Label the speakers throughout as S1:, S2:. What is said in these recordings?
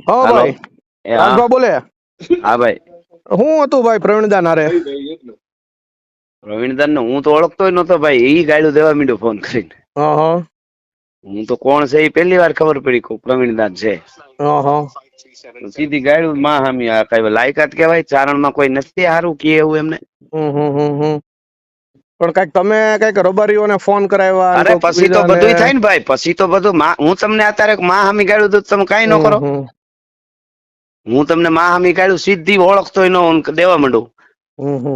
S1: હા
S2: હાલો
S1: ભાઈ,
S2: એ હા
S1: રાજભા બોલે.
S2: હા ભાઈ
S1: હું હતું ભાઈ પ્રવીણદા નારે?
S2: પ્રવીણદાન ને હું તો ઓળખતો નતો ભાઈ, ઈ ગાડું દેવા માંડ્યો ફોન કરીને.
S1: હા હા
S2: હું તો કોણ છે એ પહેલી વાર ખબર પડી કે પ્રવીણદાન છે.
S1: હા હા
S2: સીધી ગાડું માં હામી આ કઈ લાયકાત કેવાય, ચારણ માં કોઈ નથી સારું કે એવું એમને.
S1: પણ કઈક તમે કઈક રબારીઓને ફોન કરાવ્યા અને
S2: અરે
S1: કોઈક
S2: પછી તો
S1: બીજાને.
S2: બધું થાય ને ભાઈ, પછી તો બધું હું તમને અત્યારે માં હામી ગાડું તો તમે કઈ ન
S1: હમ
S2: કરો.
S1: હમ
S2: હું તમને માં હામી ગાડું સીધી ઓળખતો દેવા માંડું.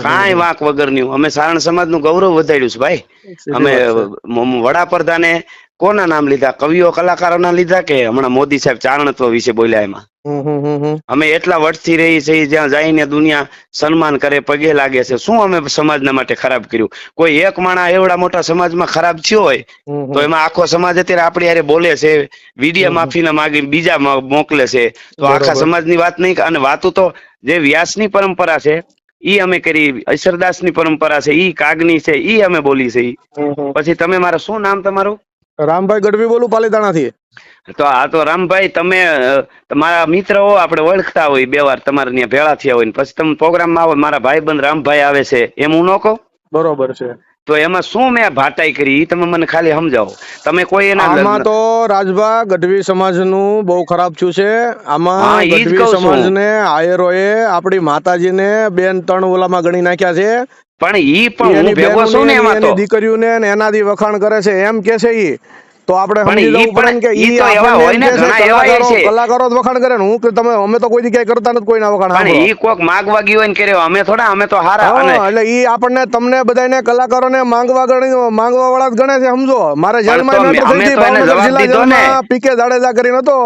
S2: કાંઈ
S1: હમ.
S2: વાંક વગરની. અમે સારણ સમાજ નું ગૌરવ વધાર્યું છે ભાઈ.
S1: સીધી
S2: અમે
S1: વાત છે.
S2: વડાપ્રધાને કોના નામ લીધા, કવિઓ કલાકારો ના લીધા કે હમણાં મોદી સાહેબ ચારણત્વ વિશે બોલ્યા એમાં.
S1: હમ.
S2: અમે એટલા વર્ષથી રહી છે, જ્યાં જઈને દુનિયા સન્માન કરે, પગે લાગે છે. શું અમે સમાજના માટે ખરાબ કર્યું? કોઈ એક માણા એવડા મોટા સમાજમાં ખરાબ થયો હોય તો
S1: હમ
S2: એમાં આખો સમાજ અત્યારે આપણી હારે બોલે છે, વિડિયા
S1: હમ.
S2: માફી ના માગી બીજા મોકલે છે. તો આખા
S1: બરોબર.
S2: સમાજની વાત નહીં. અને વાતું તો જે વ્યાસની પરંપરા છે ઈ અમે કરી, અક્ષરદાસ ની પરંપરા છે ઈ, કાગની છે ઈ અમે બોલી છે ઈ. પછી તમે મારા શું નામ તમારું?
S1: રામભાઈ ગઢવી બોલું, પાલીતાણા થી.
S2: તો આ તો રામભાઈ તમે તમારા મિત્ર હો, આપણે ઓળખતા હોય, બે વાર તમારે ત્યાં ભેળા થયા હોય, પછી તમે પ્રોગ્રામમાં આવો, મારા ભાઈબંધ રામભાઈ આવે છે એમ હું ન કહું?
S1: બરોબર છે.
S2: તો એમાં શું મેં ભાટાઈ કરી ઈ તમે મને ખાલી સમજાવો. તમે કોઈ
S1: આમાં
S2: એના
S1: તો રાજભા ગઢવી સમાજ નું બહુ ખરાબ થયું છે.
S2: હા
S1: આમાં
S2: ઈ જ
S1: ગઢવી
S2: કઉ
S1: સમાજ
S2: છું.
S1: ને આયરોએ આપણી માતાજીને બેન ત્રણ ઓલામાં ગણી નાખ્યા છે.
S2: પણ ઈ પણ હું
S1: એની
S2: ભેગો છું ને
S1: બહેનોને
S2: એમાં તો.
S1: એની દીકરીઓને એનાથી વખાણ કરે છે એમ કે છે ઈ. તો આપણે
S2: પણ
S1: સમજી
S2: ઈ
S1: જવું પડે ને કે
S2: ઈ
S1: ઈ
S2: તો એવા
S1: આપણને
S2: હોય
S1: એમ
S2: ને,
S1: કે છે
S2: ઘણા એવા
S1: કલાકારો
S2: છે.
S1: કલાકારો જ વખાણ કરે ને. હું કે તમે અમે તો કોઈ જગ્યાએ કરતા નથી કોઈના વખાણ.
S2: પણ
S1: સાંભળો.
S2: ઈ કોક માગવા ગયું હોય ને કરે, અમે થોડા, અમે તો હારા. અને
S1: હા, એટલે ઈ આપણને તમને બધાને કલાકારોને માંગવા વાળા જ ગણે છે, સમજો. મારે
S2: પણ તો
S1: જેલમાં મેટર થઈ
S2: અમે
S1: હતી
S2: તો એને
S1: ભાવનગર
S2: જવાબ
S1: જિલ્લા
S2: દીધો ને.
S1: જેલમાં. પીકે જાડેજા કરીને હતો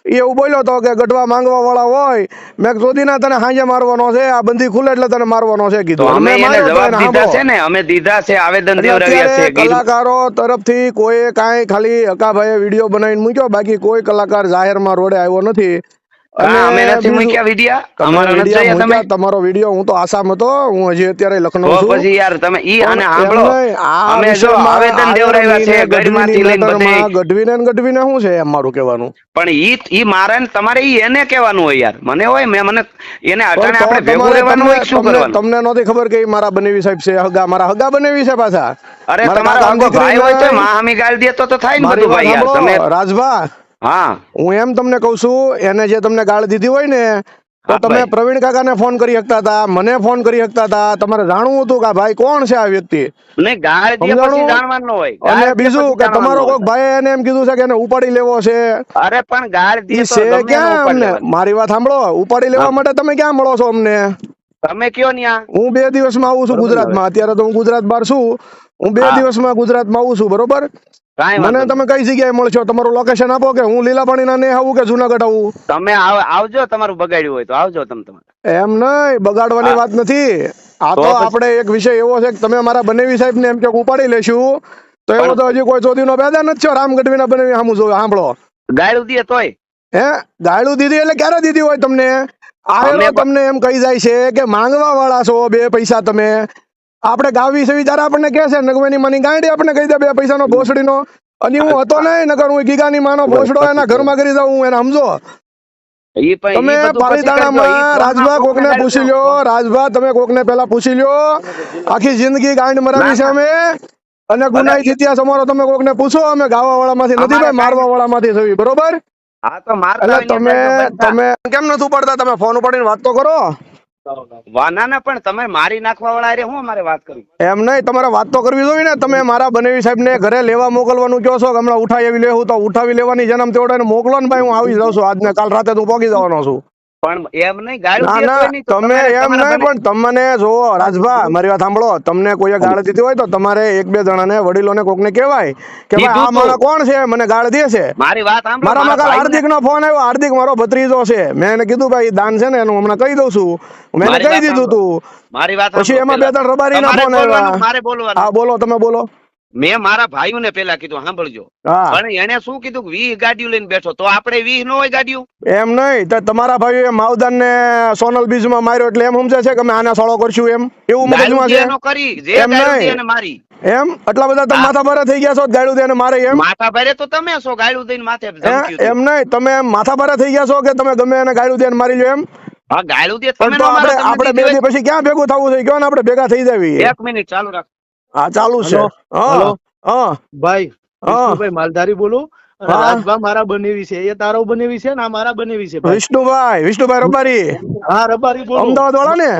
S1: એ, એવું બોલ્યો હતો કે ગઢવા માંગવા વાળા હોય. મેં શોધીને તને હાંજે મારવાનો છે, આ બંદી ખુલે એટલે તને મારવાનો છે
S2: તો
S1: કીધું. અને
S2: અમે
S1: મેં
S2: એને
S1: માર્યો તો
S2: જવાબ
S1: એને,
S2: દીધા
S1: સાંભળો.
S2: છે ને, અમે દીધા છે, આવેદન
S1: એટલે
S2: દેવરાવ્યા
S1: અત્યારે
S2: છે ગીર.
S1: કલાકારો તરફથી કોઈ કાંઈ ખાલી હકાભાઈએ વિડીયો બનાવીને મૂક્યો, બાકી કોઈ કલાકાર જાહેરમાં રોડે આવ્યો નથી. અને
S2: કા અમે નથી
S1: બીજું,
S2: મૂક્યા વિડિયા?
S1: તમે
S2: અમારા નથી
S1: વિડીયા
S2: જોયા તમે?
S1: મૂક્યા, તમારો વિડીયો. હું તો આસામ હતો, હું હજી અત્યારે લખનઉ
S2: તો
S1: છું.
S2: પછી યાર તમે ઈ
S1: પણ
S2: આને
S1: એમ
S2: સાંભળો.
S1: નહીં, આ
S2: અમે જો
S1: વિષયમાં
S2: આવેદન દેવરાવ્યા
S1: આયરની
S2: છે
S1: ને
S2: ગઢમાંથી
S1: ગઢવીની
S2: લઈને બધે.
S1: મેટરમાં ગઢવીને શું છે એમ મારું કહેવાનું.
S2: પણ ઈ મારે ને તમારે ઈ એને કહેવાનું હોય યાર. મને હોય મને એને
S1: પણ
S2: અટાણે
S1: તો
S2: આપણે ભેગું
S1: તમારે
S2: રહેવાનું
S1: તમને
S2: હોય કે શું
S1: તમને
S2: કરવાનું?
S1: તમને નહોતી ખબર કે ઈ મારા બનેવી સાહેબ છે, મારા હગા બનેવી છે પાછા.
S2: અરે
S1: મારા
S2: તમારો
S1: કાકાની
S2: હગો
S1: દીકરી
S2: ભાઈ હોય તો
S1: નહીં.
S2: માહામી ગાળ દેતો તો થાય ને
S1: મારી
S2: બધું
S1: વાત
S2: ભાઈ યાર.
S1: સાંભળો
S2: તમે
S1: રાજભા,
S2: હા
S1: હું એમ તમને કહું છું, એને જે તમને ગાળ દીધી હોય ને, તો
S2: હા
S1: તમે
S2: ભાઈ.
S1: પ્રવીણ કાકાને ફોન કરી શકતા હતા, મને ફોન કરી શકતા હતા. તમારે જાણવું હતું કે આ ભાઈ કોણ છે, આ વ્યક્તિ.
S2: નહીં ગાળ દે પછી
S1: સમજાણું.
S2: જાણવાનું ન હોય.
S1: અને
S2: ગાળ દે
S1: બીજું
S2: પછી
S1: કે
S2: જાણવાનું
S1: તમારો
S2: ન હોય
S1: કોઈક
S2: ભાઈ.
S1: ભાઈ એને એમ કીધું છે કે એને ઉપાડી લેવો છે.
S2: અરે પણ ગાળ દે
S1: ઈ
S2: તો
S1: છે
S2: ગમે એનો
S1: ક્યાં
S2: ઉપાડ
S1: અમને?
S2: લેવાનો.
S1: મારી વાત સાંભળો. ઉપાડી
S2: હા
S1: લેવા માટે તમે ક્યાં મળો છો અમને?
S2: તમે કયો ન્યા.
S1: હું 2 દિવસમાં આવું છું
S2: બરોબર ને હવે
S1: ગુજરાતમાં. અત્યારે તો હું ગુજરાત બહાર છું. હું 2
S2: હા
S1: દિવસમાં ગુજરાતમાં આવું છું, બરોબર?
S2: કાંઈ
S1: મને
S2: વાંધો નહીં.
S1: તમે કઈ જગ્યાએ મળશો? તમારું લોકેશન આપો કે હું લીલાપાણીના ને આવું કે જુનાગઢ આવું.
S2: તમે આવજો, તમારું બગાડ્યું હોય તો આવજો તમે.
S1: એમ નહીં, બગાડવાની
S2: હા
S1: વાત નથી. આ
S2: તો
S1: તો
S2: પછી
S1: આપણે એક વિષય એવો છે કે તમે મારા બનેવી સાહેબને એમ કે ઉપાડી લેશું, તો એવો તો
S2: પણ
S1: હજી કોઈ ચોદીનો પેદા નથી થયો. રામ ગઢવીના બનેવી સામું જોયો, સાંભળો.
S2: ગાળું દે તોય
S1: હે? ગાળું દીધી એટલે ક્યારે દીધી હોય તમને?
S2: અમે
S1: આયરો તમને એમ કહી જાય છે કે માંગવા વાળા છો, 2 પૈસા તમે. આપણે ગાવી છે ત્યારે આપણને કહે છે નગવેની માની ગાંડી, આપણને કહી દે 2 પૈસાનો ભોસડીનો. અને હું હતો નહીં, નકર હું ગીગાની માનો ભોસડો એના ઘરમાં કરી દઉં, હું એને સમજો. તમે
S2: ઈ બધું પછી કરજો. ઈ
S1: પાલીતાણામાં
S2: ફોનમાં
S1: રાજભા
S2: કોકને
S1: કોકને
S2: ગાળું
S1: પૂછી
S2: દો.
S1: લ્યો. રાજભા તમે કોકને પેલા પૂછી લ્યો. આખી જિંદગી ગાંડ
S2: ના
S1: મરાવી છે
S2: ના
S1: અમે. અને
S2: ભલે
S1: ગુનાહિત ઇતિહાસ અમારો તમે કોકને પૂછો. અમે ગાવા વાળામાંથી નથી
S2: અમારે
S1: ભાઈ,
S2: કાંઈ
S1: મારવા
S2: નથી.
S1: વાળામાંથી થવી, બરોબર?
S2: હા તો મારતા
S1: એટલે
S2: હોય ને જાજો બધા.
S1: તમે કેમ નથી ઉપાડતા? તમે ફોન ઉપાડીને વાત તો કરો.
S2: ના પણ તમે મારી નાખવા વાળા રે હું અમારે વાત કરી.
S1: એમ નહીં, તમારે વાત તો કરવી જોઈએ ને. તમે મારા બનેવી સાહેબને ઘરે લેવા મોકલવાનું કહો છો કે હમણાં ઉઠાવી લેવું, તો ઉઠાવી લેવાની જન્મ તેવડાને મોકલો ને ભાઈ. હું આવી જાઉં છું આજને કાલ રાતે, તું પહોંચી જવાનો છું.
S2: પણ એમ નહીં, ગાળું
S1: ના
S2: દે
S1: ના,
S2: તોય નહીં તો
S1: તમે
S2: તમારે
S1: એમ
S2: તમારા
S1: નહીં, પણ તમને જોવો રાજભા, મારી વાત સાંભળો. તમને કોઈએ ગાળ દીધી હોય તો તમારે 1-2 જણાને, વડીલોને, કોકને કહેવાય કે ભાઈ
S2: કીધું
S1: આ
S2: તું.
S1: માણસ કોણ છે, મને ગાળ દે છે.
S2: મારી વાત સાંભળો.
S1: મારામાં
S2: મારા
S1: કાલ
S2: ભાઈને
S1: હાર્દિક નો ફોન આવ્યો. હાર્દિક મારો ભત્રીજો છે. મેં એને કીધું ભાઈ દાન છે ને એનું હમણાં કહી દઉં છું. મેં એને
S2: મારી
S1: કહી
S2: વાત
S1: દીધું
S2: સાંભળો.
S1: તું.
S2: મારી વાત
S1: પછી
S2: સાંભળો
S1: એમાં
S2: પેલા.
S1: 2-3 રબારીના
S2: તમારે
S1: ફોન
S2: બોલવાનું,
S1: આવ્યા.
S2: મારે બોલવાનું.
S1: હા બોલો, તમે બોલો.
S2: મેં મારા ભાઈઓને પેલા કીધું સાંભળજો.
S1: હા,
S2: પણ એને શું કીધું કે 20 ગાડીઓ લઈને બેઠો, તો આપણે 20 ન હોય ગાડીઓ?
S1: એમ નહીં, તો તમારા ભાઈઓએ માવદાન ને સોનલ બીજમાં માર્યો એટલે એમ સમજે છે કે અમે આને સોળો કરશું, એમ એવું
S2: ગાળું
S1: મગજમાં
S2: દે
S1: છે?
S2: એનો કરી, જે
S1: એમ
S2: ગાળું દે
S1: નહીં,
S2: એને મારી.
S1: એમ આટલા બધા તમે માથા ભારે થઈ ગયા છો ગાળું દે અને મારે એમ
S2: માથા ભારે તો તમે છો, ગાળું દઈને માથે
S1: હે?
S2: ધમક્યું હતું.
S1: એમ નહીં, તમે એમ માથા ભારે થઈ ગયા છો કે તમે ગમે એને ગાળું દે અને મારી લો એમ?
S2: હા, ગાળું દે
S1: પણ
S2: તમે
S1: તો
S2: નો મારો, તમને
S1: આપણે બે
S2: દીધી
S1: દી પછી ક્યાં ભેગું થવું છે? કયો ને આપણે ભેગા થઈ જાવી.
S2: હોય. 1 મિનિટ ચાલુ રાખ.
S1: હા ચાલુ છે.
S3: હલો,
S1: હા
S3: હલો.
S1: હા
S3: ભાઈ
S1: હા.
S3: વિષ્ણુભાઈ માલધારી બોલું અને
S1: હા.
S3: રાજભા મારા બનેવી છે, એ તારો બનેવી છે ને આ મારા બનેવી છે ભાઈ.
S1: વિષ્ણુભાઈ રબારી
S3: હા રબારી બોલું.
S1: અમદાવાદ વાળા ને?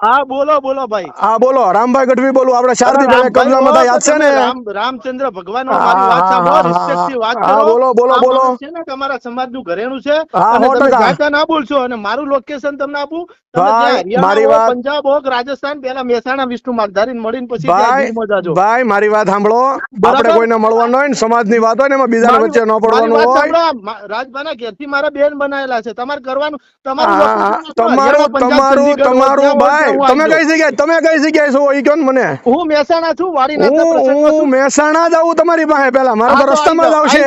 S3: હા બોલો બોલો ભાઈ.
S1: હા બોલો. રામભાઈ ગઢવી બોલું. આપણે શારદીભાઈ
S3: રામભાઈ
S1: કબજામાં હતા, યાદ છે ને?
S3: રામચંદ્ર ભગવાન
S1: હા,
S3: મારી વાત
S1: હા,
S3: સાંભળો,
S1: હા,
S3: રિસ્પેક્ટ થી વાત
S1: હા,
S3: કરો.
S1: બોલો, બોલો,
S3: આ
S1: બોલો.
S3: માણસ છે ને કે અમારા સમાજનું ઘરેણું છે
S1: હા,
S3: અને
S1: 100%
S3: તમે જાતા ના બોલશો અને મારું લોકેશન તમને આપું. તમે
S1: ભાઈ,
S3: જ્યાં
S1: મારી
S3: હરિયાણા હો,
S1: વાત-
S3: પંજાબ હો કે રાજસ્થાન, પેલા મહેસાણા વિષ્ણુ માલધારી મળીને પછી ત્યાં
S1: ભાઈ
S3: ગીરમાં જાજો.
S1: ભાઈ મારી વાત સાંભળો.
S3: બરાબર.
S1: આપણે કોઈને મળવાનું હોય ને, સમાજની વાત હોય ને, એમાં બીજાને
S3: મારી
S1: વચ્ચે ન
S3: મારી
S1: પડવાનું
S3: વાત
S1: હોય.
S3: સાંભળો. રાજભાના ઘેરથી મારા બેન બનાયેલા છે, તમારે કરવાનું તમારું
S1: હા,
S3: location આપો.
S1: તમારું
S3: હરિયાણા, પંજાબ,
S1: તમારું
S3: ચંદીગઢ,
S1: તમારું
S3: જ્યાં હોય
S1: ભાઈ,
S3: ત્યાં હું
S1: તમે
S3: આવી
S1: કઈ જગ્યાએ છો એ કહો ને મને.
S3: જાઉં. હું મહેસાણા છું, વાડીનાથના પ્રસંગમાં
S1: હું
S3: છું.
S1: મહેસાણા જ આવું તમારી પાસે પહેલા. મારે
S3: હા,
S1: તો
S3: તો
S1: રસ્તામાં જ આવશે.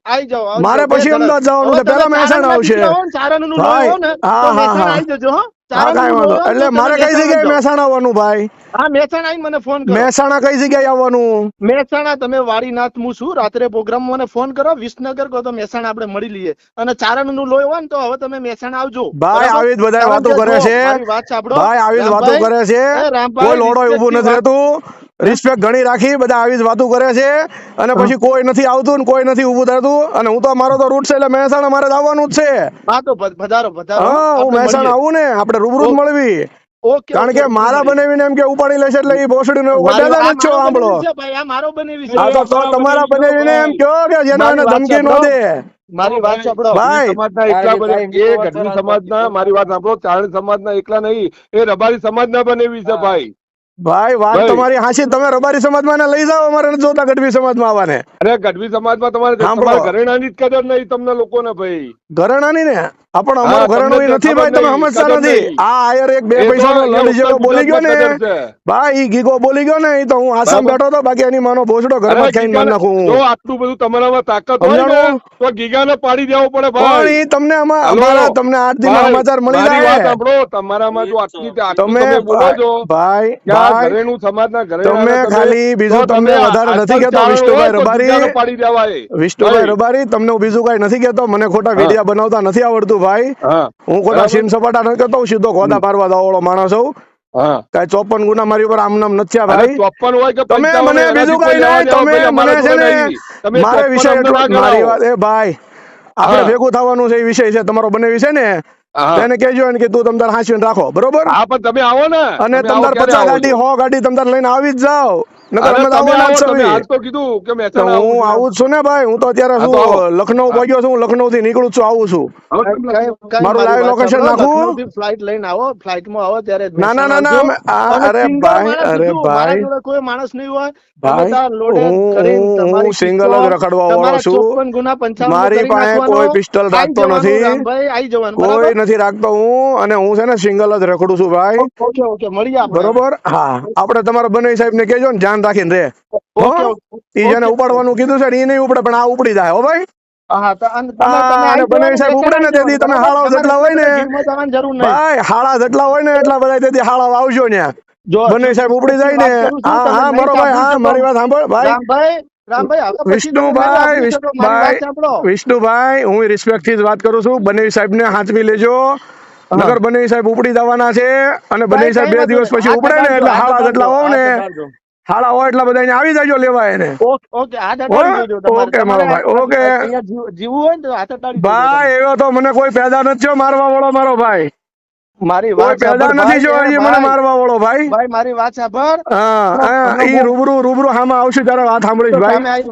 S3: આઈ જાઓ.
S1: મારે પછી અમદાવાદ જવાનું છે. પહેલા મહેસાણા આવશે.
S3: ચારણનું
S1: ભાઈ,
S3: લોહી હો ને
S1: હા,
S3: તો
S1: હા,
S3: મહેસાણા
S1: હા.
S3: આવી જજો હો.
S1: હા કાંઈ
S3: ચારણનું
S1: વાંધો.
S3: લોહી હોય ને
S1: એટલે
S3: તો
S1: મારે
S3: તમે
S1: કઈ જગ્યાએ
S3: જાઓ.
S1: મહેસાણા આવવાનું ભાઈ?
S3: હા, મહેસાણા આવીને મને ફોન કરો.
S1: મહેસાણા કઈ જગ્યાએ આવવાનું?
S3: મહેસાણા તમે વાડીનાથ હું છું, રાત્રે પ્રોગ્રામ મને ફોન કરો. વિસનગર કહો તો મહેસાણા આપણે મળી લઈએ. અને ચારણનું લોહી હોય ને તો હવે તમે મહેસાણા આવજો.
S1: ભાઈ
S3: બરાબર?
S1: આવી જ બધા
S3: કારણ
S1: વાતો
S3: કે
S1: કરે
S3: જો,
S1: છે.
S3: મારી વાત સાંભળો.
S1: ભાઈ આવી જ વાતો
S3: રામભાઈ,
S1: કરે છે.
S3: એ રામભાઈ,
S1: કોઈ લોડો ઊભું
S3: respect
S1: નથી
S3: થી
S1: રહેતું. રિસ્પેક્ટ ઘણી રાખી, બધા આવી જ વાતો કરે છે. અને પછી કોઈ નથી આવતું ને કોઈ નથી ઊભું થતું. અને હું તો મારો તો રૂટ છે એટલે મહેસાણા મારે જ આવવાનું જ છે.
S3: હા તો પધારો પધારો.
S1: હા હું
S3: આપણે
S1: મહેસાણા
S3: મળીએ.
S1: આવું ને, આપણે રૂબરૂ જ
S3: ઓકે.
S1: મળવી.
S3: ઓકે
S1: કારણ કે મારા બનાવીને એમ કે ઉપાડી લેશે એટલે એ ભોસડીનો એવું કોઈ દાદા નથી છો સાંભળો.
S3: આ મારો બનેવી છે.
S1: હા તો તમારા બનાવીને એમ કહો કે જેનો એને
S3: મારી વાત
S1: ધમકી ન
S3: સાંભળો.
S1: દે.
S3: મારી વાત સાંભળો.
S1: ભાઈ
S4: સમાજના એકલા બને એ ગઢવી સમાજના, મારી વાત સાંભળો, ચારણ સમાજના એકલા નહીં, એ રબારી સમાજના બનેવી છે ભાઈ.
S1: ભાઈ વાત
S4: ભાઈ.
S1: તમારી હાચી. તમે રબારી સમાજમાં એને લઈ જાઓ, અમારે નથી જોતા ગઢવી સમાજમાં આવવાને.
S4: અરે ગઢવી સમાજમાં તમારે
S1: સાંભળો.
S4: તમારા ઘરેણાની જ કદર નહીં તમને લોકોને ભાઈ.
S1: ઘરેણાની ને આપણ
S4: હા,
S1: અમારું ઘરેણું
S4: તમને
S1: ઈ નથી
S4: ખબર
S1: ભાઈ, તમે
S4: નહીં,
S1: સમજતા
S4: કદર
S1: નથી.
S4: નહીં.
S1: આ આયર એક બે
S4: એ તો
S1: પૈસાનો
S4: એ
S1: લડ જેવો
S4: ઉત્તર
S1: બોલી ગયો ને
S4: ગુજરાતમાં કદર છે.
S1: ભાઈ, ઈ ગીગો બોલી ગયો ને, ઈ તો હું આસામ
S4: બરાબર.
S1: બેઠો તો, બાકી એની માનો ભોસડો ઘરમાં
S4: અરે
S1: જ ખાઈને માર
S4: ગીગાને-
S1: નાખું
S4: જો
S1: હું.
S4: આટલું બધું તમારામાં તાકાત હોય ને
S1: સમજાણું?
S4: તો ગીગાને પાડી દેવો પડે
S1: પણ
S4: ભાઈ.
S1: ઈ તમને
S4: હલો,
S1: અમારા તમને 8 દિનના
S4: ભાઈ,
S1: સમાચાર મળી
S4: મારી વાત
S1: જાય.
S4: સાંભળો, તમારામાં જો આટલું
S1: તમે
S4: તમે બોલો છો
S1: ભાઈ
S4: કે આ
S1: ભાઈ
S4: ઘરેણું સમાજના
S1: તમે
S4: ઘરેણાના
S1: ખાલી બીજું
S4: તો
S1: તમને
S4: તમે
S1: વધારે નથી
S4: આટલા
S1: કહેતો
S4: ચારણ
S1: વિષ્ણુભાઈ
S4: હોય તો
S1: રબારી.
S4: ગીગાને પાડી દેવાય.
S1: વિષ્ણુભાઈ
S4: ભાઈ.
S1: રબારી, તમને હું બીજું કઈ નથી કહેતો. મને ખોટા
S4: હા.
S1: વિડિયા બનાવતા નથી આવડતું ભાઈ.
S4: હા
S1: હું ખોટા
S4: બરાબર.
S1: સીન સપાટા નથી કરતો. હું સીધો ખોદા પારવા વાળો માણસ છું.
S4: હા
S1: કઈ 54 ગુના મારી ઉપર આમ નામ નથી થયા
S4: અરે
S1: ભાઈ.
S4: 54 હોય કે
S1: તમે
S4: 55
S1: મને
S4: હોય,
S1: બીજું
S4: એનાથી
S1: કઈ
S4: કોઈ
S1: નહીં.
S4: લેવા
S1: તમે
S4: દેવા
S1: મને
S4: ભાઈ
S1: છે
S4: અમારા
S1: ને
S4: જોડે નહીં. તમે
S1: મારે
S4: 54
S1: વિષય
S4: અમને
S1: એટલો
S4: ના
S1: મારી
S4: ગણાવો.
S1: વાત એ ભાઈ આપણે
S4: હા.
S1: ભેગું થવાનું છે એ વિષય છે તમારો બનેવી છે ને.
S4: હા.
S1: તેને કહેજો ને કે તું તમ તાર હાંસીને રાખો બરોબર.
S4: હા પણ તમે આવો ને.
S1: અને
S4: તમે
S1: તમ
S4: આવો
S1: તાર
S4: ક્યારે
S1: 50
S4: આવો
S1: ગાડી
S4: છો?
S1: 100 ગાડી તમ તાર લઈને આવી જ જાઓ. નકર
S4: અરે
S1: અમે તો
S4: તમે
S1: આવવાના જ
S4: આવો, તમે
S1: છીએ.
S4: આજ તો કીધું કે
S1: તો
S4: મહેસાણા
S1: હું
S4: આવું
S1: આવું જ છું ને ભાઈ. હું તો અત્યારે
S4: હા, તો આવો.
S1: શું લખનઉ પહોંચ્યો છું. હું લખનઉ થી નીકળું જ છું, આવું છું. મારું live location નાખું?
S3: ફ્લાઇટ લઈને આવો, ફ્લાઇટમાં આવો ત્યારે
S1: ના ના ના ના
S3: મહેસાણા
S1: અમે- આ-
S3: આવજો. અને
S1: અરે
S3: single
S1: ભાઈ
S3: માણસ
S1: અરે
S3: છું. મારા
S1: ભાઈ
S3: જોડે કોઈ માણસ નહીં હોય. તમે
S1: ભાઈ
S3: તાર loaded કરીને
S1: હું
S3: તમારી
S1: સિંગલ જ
S3: પિસ્તોલ,
S1: રખડવા વાળો
S3: તમારા
S1: છું.
S3: 54 ગુના 55
S1: મારી
S3: કરી
S1: પાસે
S3: નાખવાનો.
S1: કોઈ પિસ્તોલ
S3: આઈ
S1: રાખતો
S3: જવાનું
S1: નથી.
S3: રામભાઈ, આઈ જવાનું
S1: કોઈ
S3: બરાબર.
S1: નથી રાખતો હું. અને હું છે ને સિંગલ જ રખડું છું ભાઈ.
S3: ઓકે ઓકે મળીએ આપણે.
S1: બરોબર. હા આપણે તમારા બનઈ સાહેબ ને કહેજો ને ધ્યાન રાખીને રે.
S3: ઓકે
S1: હો?
S3: ઓકે.
S1: ઈ જેને ઉપાડવાનું કીધું છે ને ઈ નહીં ઉપડે, પણ આ ઉપડી જાય હો ભાઈ.
S3: હા તો અને તમે
S1: હા,
S3: તમે
S1: અને
S3: આઈ
S1: બનેવી સાહેબ ઉપડે ને તેથી તમે હાળાઓ જેટલા હોય ને
S3: જવાની જરૂર નહીં.
S1: ભાઈ, હાળા જેટલા હોય ને એટલા બધા તેથી હાળા આવજો ને.
S3: જો
S1: બનેવી સાહેબ ઉપડી જાય ને. હા હા મારો ભાઈ, હા મારી વાત સાંભળ ભાઈ.
S3: રામભાઈ હવે પછી
S1: વિષ્ણુભાઈ,
S3: તમે સાંભળો, મારી વાત સાંભળો.
S1: વિષ્ણુભાઈ, હું રિસ્પેક્ટ થી જ વાત કરું છું. બનેવી સાહેબ ને હાંચવી લેજો. નગર બનેવી સાહેબ ઉપડી જવાના છે. અને બનેવી સાહેબ 2 દિવસ પછી ઉપડે ને એટલે હાળા જેટલા હોવ ને, હાળા હોય એટલા બધા અહીંયા આવી જાજો લેવા એને.
S3: ઓકે હાથ અડાડી દેજો તમારે.
S1: ઓકે મારો ભાઈ, ઓકે.
S3: અહીંયા જીવવું હોય ને તો હાથ અડાડી દેજો.
S1: ભાઈ એવો તો મને કોઈ પેદા નથી થયો મારવા વાળો મારો ભાઈ.
S3: મારી
S1: કોઈ
S3: વાત
S1: પેદા
S3: સાંભળ
S1: નથી જો
S3: ભાઈ,
S1: હજી મને મારવા વાળો ભાઈ.
S3: ભાઈ મારી વાત સાંભળ.
S1: હા ઈ રૂબરૂ હામાં આવશે ત્યારે વાત સાંભળીશ ભાઈ.
S3: તમે આ વાત